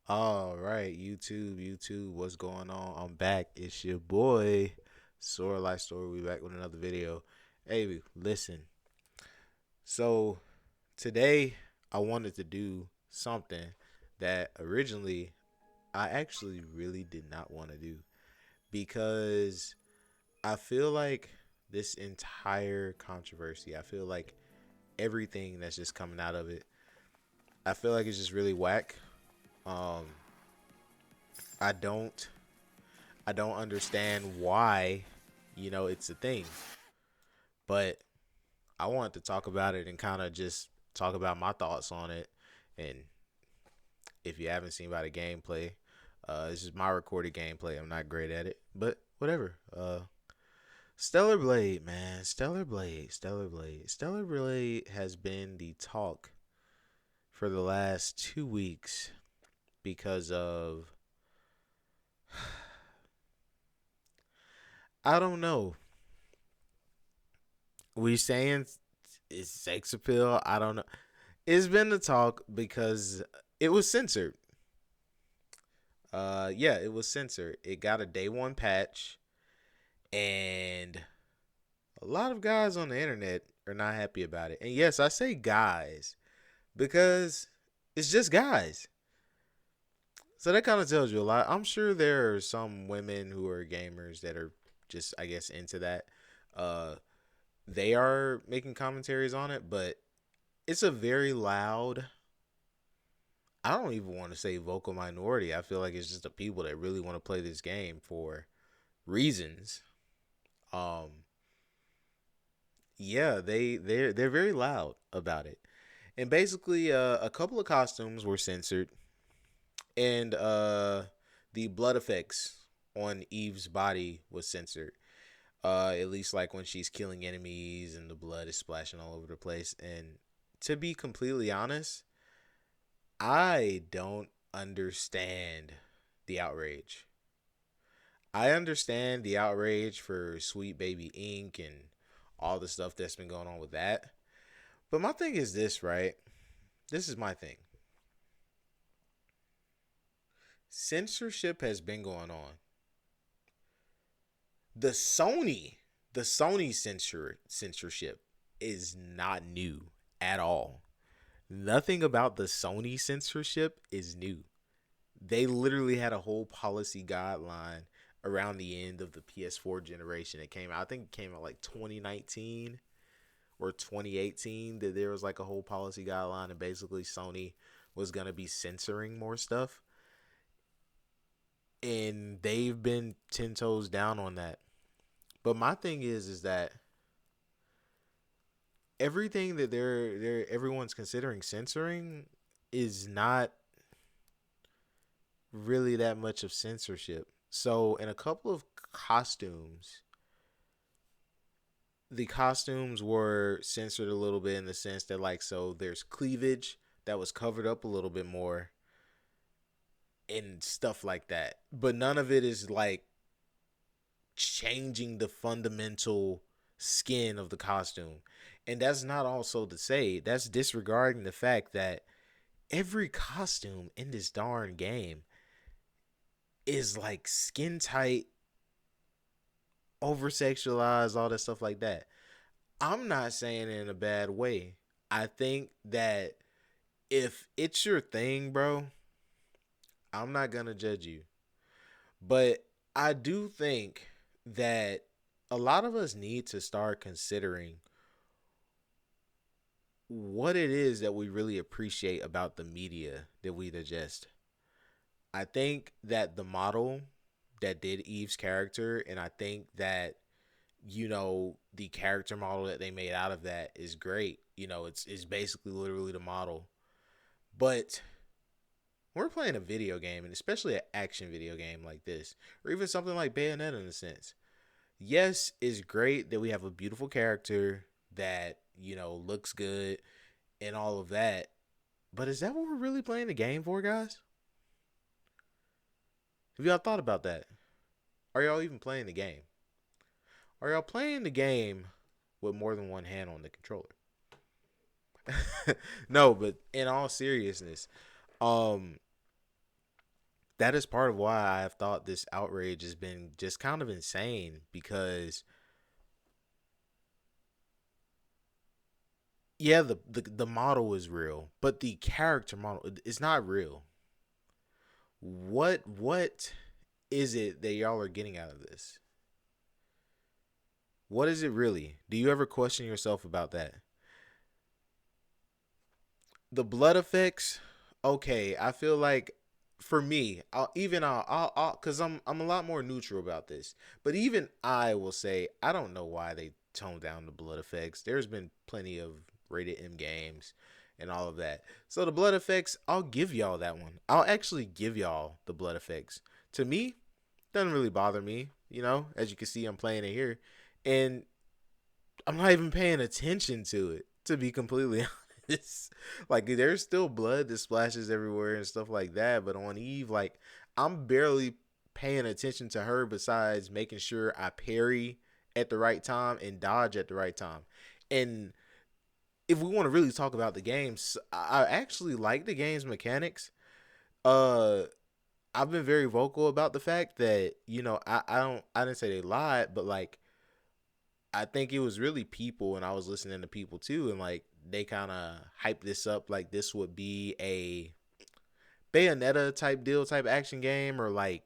All right, YouTube, what's going on? I'm back. It's your boy, SoraLifeStory. We back with another video. Hey, listen. So today I wanted to do something that originally I actually really did not want to do because I feel like this entire controversy, I feel like everything that's just coming out of it, I feel like it's just really whack. Um, I don't I don't understand why, it's a thing. But I wanted to talk about it and kind of just talk about my thoughts on it. And if you haven't seen by the gameplay, this is my recorded gameplay. I'm not great at it, but whatever. Stellar Blade, man. Stellar Blade has been the talk for the last 2 weeks because of, I don't know. We saying it's sex appeal? I don't know. It's been the talk because it was censored. Yeah, it was censored. It got a day one patch, and a lot of guys on the internet are not happy about it. And yes, I say guys because it's just guys. So that kind of tells you a lot. I'm sure there are some women who are gamers that are just, I guess, into that. Uh, they are making commentaries on it, but it's a very loud. I don't even want to say vocal minority. I feel like it's just the people that really want to play this game for reasons. Um, yeah, they're very loud about it. And basically, a couple of costumes were censored, and the blood effects on Eve's body was censored. At least like when she's killing enemies and the blood is splashing all over the place. And to be completely honest, I don't understand the outrage. I understand the outrage for Sweet Baby Ink and all the stuff that's been going on with that. But my thing is this, right? This is my thing. Censorship has been going on. The Sony, the Sony censorship is not new at all. Nothing about the Sony censorship is new. They literally had a whole policy guideline around the end of the PS4 generation. It came out, I think it came out like 2019 or 2018, that there was like a whole policy guideline, and basically Sony was going to be censoring more stuff. And they've been 10 toes down on that. But my thing is that everything that everyone's considering censoring is not really that much of censorship. So in a couple of costumes, the costumes were censored a little bit in the sense that, like, so there's cleavage that was covered up a little bit more and stuff like that. But none of it is like changing the fundamental skin of the costume. And that's not also to say, that's disregarding the fact that every costume in this darn game is like skin tight, over sexualized, all that stuff like that. I'm not saying it in a bad way. I think that if it's your thing, bro, I'm not gonna judge you. But I do think that a lot of us need to start considering what it is that we really appreciate about the media that we digest. I think that the model that did Eve's character, and I think that, the character model that they made out of that is great. It's basically literally the model. But we're playing a video game, and especially an action video game like this, or even something like Bayonetta in a sense. Yes, it's great that we have a beautiful character that, looks good and all of that. But is that what we're really playing the game for, guys? Have y'all thought about that? Are y'all even playing the game? Are y'all playing the game with more than one hand on the controller? No, but in all seriousness, um, that is part of why I've thought this outrage has been just kind of insane because yeah, the model is real, but the character model is not real. What is it that y'all are getting out of this? What is it really? Do you ever question yourself about that? The blood effects, okay, I feel like for me, cuz I'm a lot more neutral about this. But even I will say I don't know why they toned down the blood effects. There's been plenty of rated M games and all of that. So the blood effects, I'll give y'all that one. I'll actually give y'all the blood effects. To me, doesn't really bother me, you know? As you can see, I'm playing it here. And I'm not even paying attention to it, to be completely honest. Like, there's still blood that splashes everywhere and stuff like that. But on Eve, like, I'm barely paying attention to her besides making sure I parry at the right time and dodge at the right time. And if we want to really talk about the games, I actually like the game's mechanics. Uh, I've been very vocal about the fact that, I didn't say they lied, but like, I think it was really people, and I was listening to people too, and like they kind of hyped this up like this would be a Bayonetta type deal, type action game, or like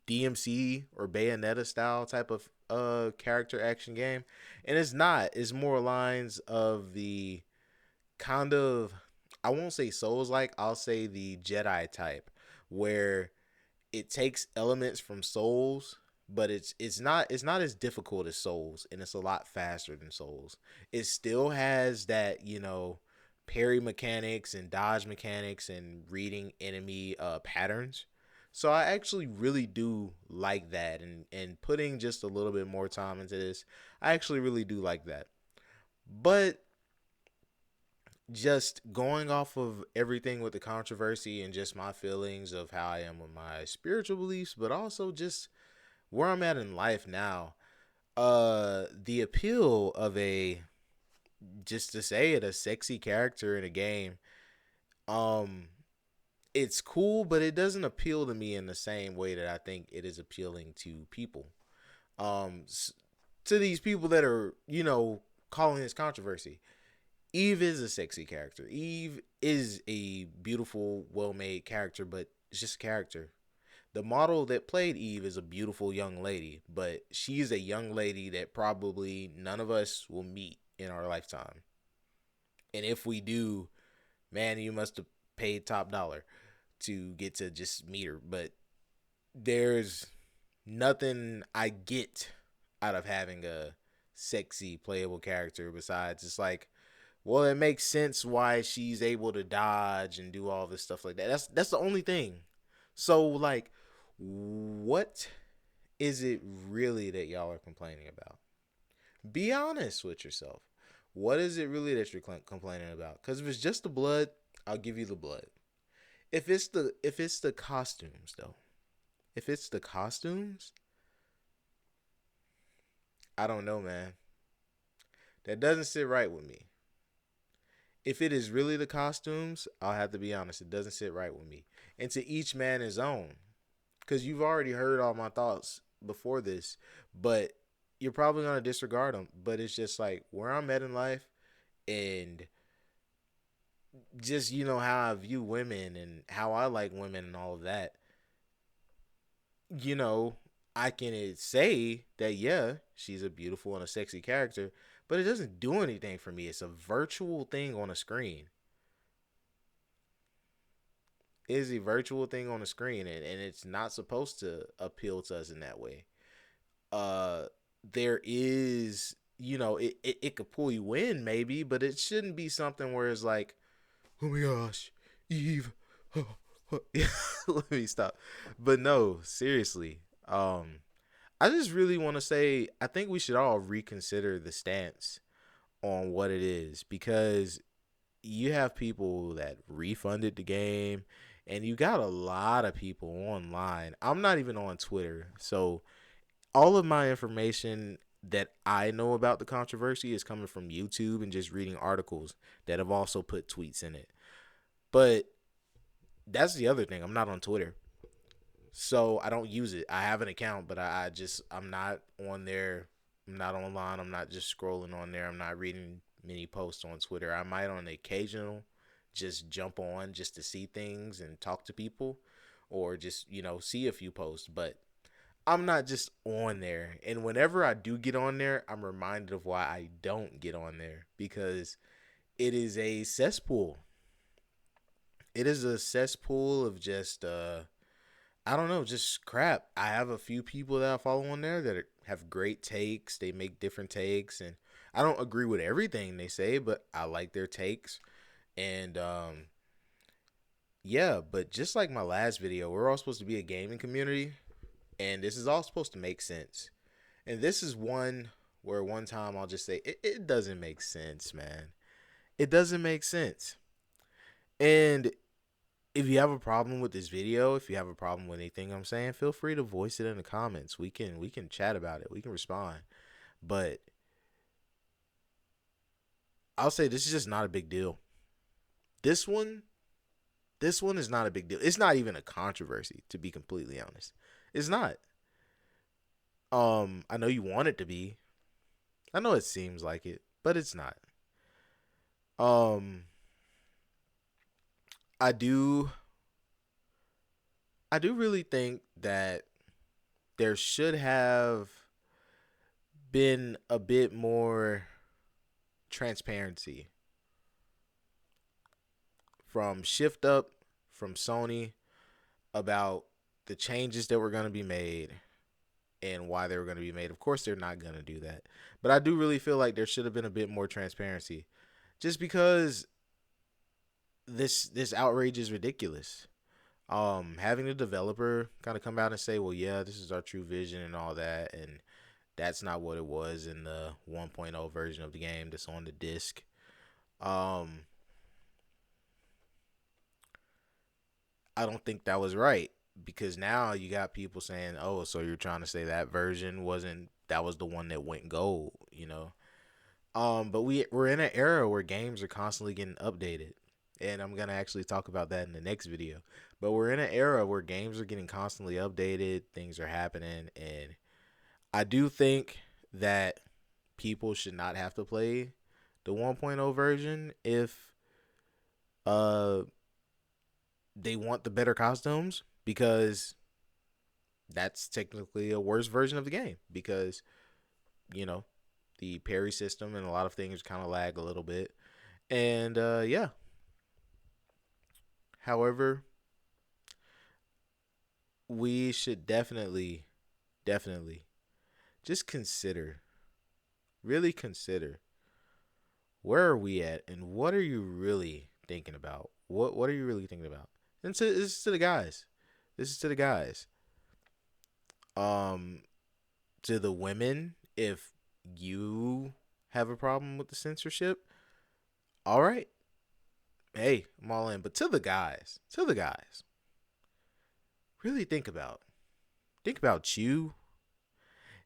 DMC or Bayonetta style type of character action game, and it's not. It's more lines of the kind of, I won't say Souls like, I'll say the Jedi type, where it takes elements from Souls, but it's not as difficult as Souls, and it's a lot faster than Souls. It still has that, parry mechanics and dodge mechanics and reading enemy patterns. So I actually really do like that, and putting just a little bit more time into this, I actually really do like that. But just going off of everything with the controversy and just my feelings of how I am with my spiritual beliefs, but also just where I'm at in life now, the appeal of a, just to say it, a sexy character in a game, um it's cool, but it doesn't appeal to me in the same way that I think it is appealing to people. Um to these people that are, calling this controversy. Eve is a sexy character. Eve is a beautiful, well-made character, but it's just a character. The model that played Eve is a beautiful young lady, but she's a young lady that probably none of us will meet in our lifetime. And if we do, man, you must have paid top dollar to get to just meet her. But there's nothing I get out of having a sexy playable character besides it's like, well, it makes sense why she's able to dodge and do all this stuff like that. That's the only thing. So like, what is it really that y'all are complaining about? Be honest with yourself. What is it really that you're complaining about? Because if it's just the blood, I'll give you the blood. If it's the costumes though, if it's the costumes, I don't know, man. That doesn't sit right with me. If it is really the costumes, I'll have to be honest. It doesn't sit right with me. And to each man his own. Because you've already heard all my thoughts before this, but you're probably gonna disregard them. But it's just like where I'm at in life, and just how I view women and how I like women and all of that. You know, I can say that yeah, she's a beautiful and a sexy character, but it doesn't do anything for me. It's a virtual thing on a screen. It is a virtual thing on a screen, and it's not supposed to appeal to us in that way. uh there is, it could pull you in maybe, but it shouldn't be something where it's like, oh my gosh, Eve. Let me stop. But no, seriously. I just really want to say I think we should all reconsider the stance on what it is, because you have people that refunded the game, and you got a lot of people online. I'm not even on Twitter, so all of my information that I know about the controversy is coming from YouTube and just reading articles that have also put tweets in it. But that's the other thing. I'm not on Twitter. So I don't use it. I have an account, but I'm not on there. I'm not online. I'm not just scrolling on there. I'm not reading many posts on Twitter. I might on the occasional just jump on just to see things and talk to people, or just, see a few posts, but I'm not just on there. And whenever I do get on there, I'm reminded of why I don't get on there, because it is a cesspool. It is a cesspool of just I don't know, just crap. I have a few people that I follow on there that have great takes. They make different takes, and I don't agree with everything they say, but I like their takes. And yeah, but just like my last video, we're all supposed to be a gaming community, and this is all supposed to make sense. And this is one where one time I'll just say it doesn't make sense, man. It doesn't make sense. And if you have a problem with this video, if you have a problem with anything I'm saying, feel free to voice it in the comments. We can chat about it. We can respond. But I'll say this is just not a big deal. This one, this one is not a big deal. It's not even a controversy, to be completely honest. It's not. I know you want it to be. I know it seems like it, but it's not. Um, I do I do really think that there should have been a bit more transparency from Shift Up, from Sony, about the changes that were going to be made and why they were going to be made. Of course, they're not going to do that. But I do really feel like there should have been a bit more transparency, just because this outrage is ridiculous. Having the developer kind of come out and say, well, yeah, this is our true vision and all that, and that's not what it was in the 1.0 version of the game that's on the disc. Um, I don't think that was right, because now you got people saying, "Oh, so you're trying to say that version wasn't that was the one that went gold," you know? But we're in an era where games are constantly getting updated, and I'm gonna actually talk about that in the next video. But we're in an era where games are getting constantly updated, things are happening, and I do think that people should not have to play the 1.0 version if uh they want the better costumes, because that's technically a worse version of the game, because you know the parry system and a lot of things kind of lag a little bit. And yeah, however, we should definitely just consider, really consider, where are we at and what are you really thinking about? What are you really thinking about? And this is to the guys. This is to the guys. Um, to the women, if you have a problem with the censorship, all right, hey, I'm all in. But to the guys, really think about you.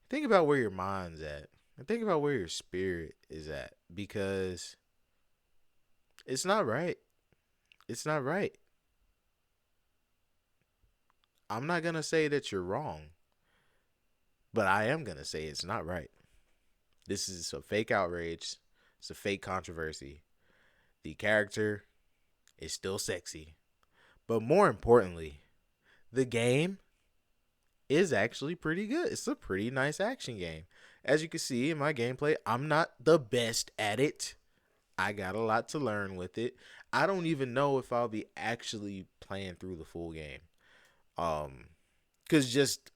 Think about where your mind's at, and think about where your spirit is at, because it's not right. It's not right. I'm not gonna say that you're wrong, but I am gonna say it's not right. This is a fake outrage. It's a fake controversy. The character is still sexy, but more importantly, the game is actually pretty good. It's a pretty nice action game. As you can see in my gameplay, I'm not the best at it. I got a lot to learn with it. I don't even know if I'll be actually playing through the full game. Um, cause just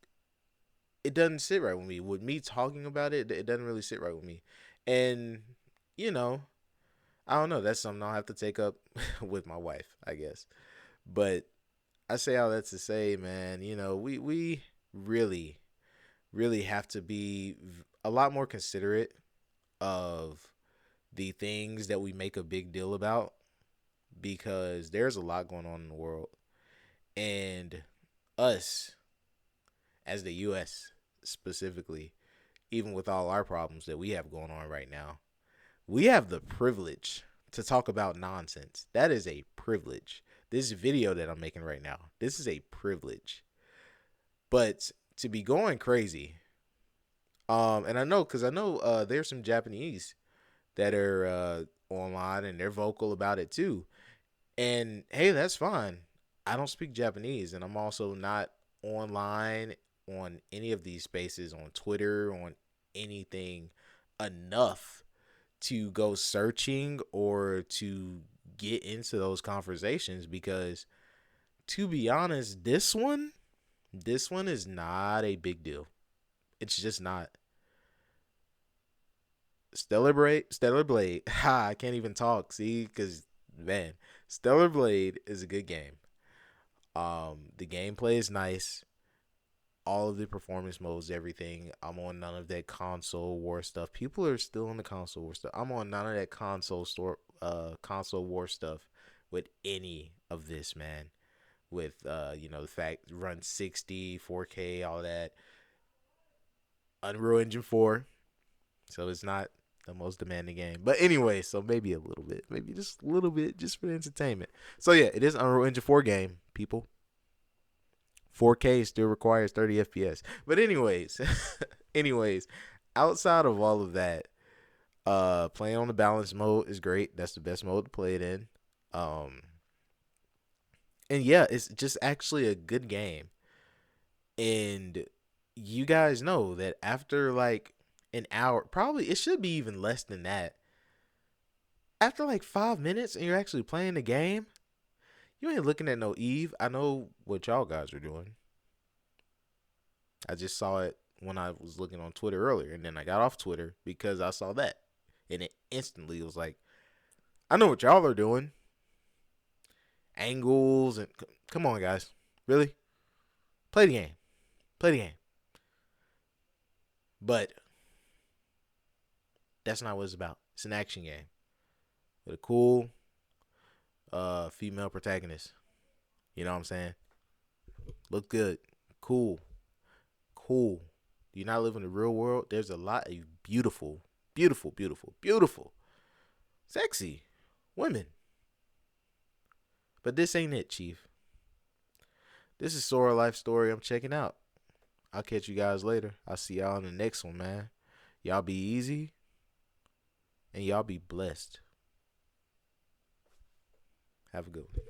it doesn't sit right with me. With me talking about it, it doesn't really sit right with me. And you know, I don't know. That's something I'll have to take up with my wife, I guess. But I say all that to say, man, we really, really have to be a lot more considerate of the things that we make a big deal about, because there's a lot going on in the world. And us, as the US specifically, even with all our problems that we have going on right now, we have the privilege to talk about nonsense. That is a privilege. This video that I'm making right now, this is a privilege. But to be going crazy, and I know because I know there's some Japanese that are online and they're vocal about it too. And hey, that's fine. I don't speak Japanese, and I'm also not online on any of these spaces on Twitter, on anything enough to go searching or to get into those conversations because to be honest, this one is not a big deal. It's just not. Stellar Blade. Ha, I can't even talk. See, because man, Stellar Blade is a good game. The gameplay is nice. All of the performance modes, everything. I'm on none of that console war stuff. People are still on the console war stuff. I'm on none of that console war stuff with any of this, man. With the fact run 60, 4K, all that. Unreal Engine 4, so it's not the most demanding game. But anyway, so maybe a little bit, maybe just a little bit, just for the entertainment. So yeah, it is Unreal Engine 4 game, people. 4K still requires 30 FPS. But anyways, anyways, outside of all of that, playing on the balance mode is great. That's the best mode to play it in. Um, and yeah, it's just actually a good game. And you guys know that after like an hour, probably it should be even less than that. After like 5 minutes and you're actually playing the game, you ain't looking at no Eve. I know what y'all guys are doing. I just saw it when I was looking on Twitter earlier, and then I got off Twitter because I saw that, and it instantly was like, I know what y'all are doing. Angles and come on, guys, really play the game, play the game. But that's not what it's about. It's an action game with a cool female protagonist. You know what I'm saying? Look good, cool, cool. Do you not live in the real world? There's a lot of beautiful, beautiful, beautiful, beautiful, sexy women. But this ain't it, Chief. This is SoraLifeStory. I'm checking out. I'll catch you guys later. I'll see y'all in the next one, man. Y'all be easy and y'all be blessed. Have a good one.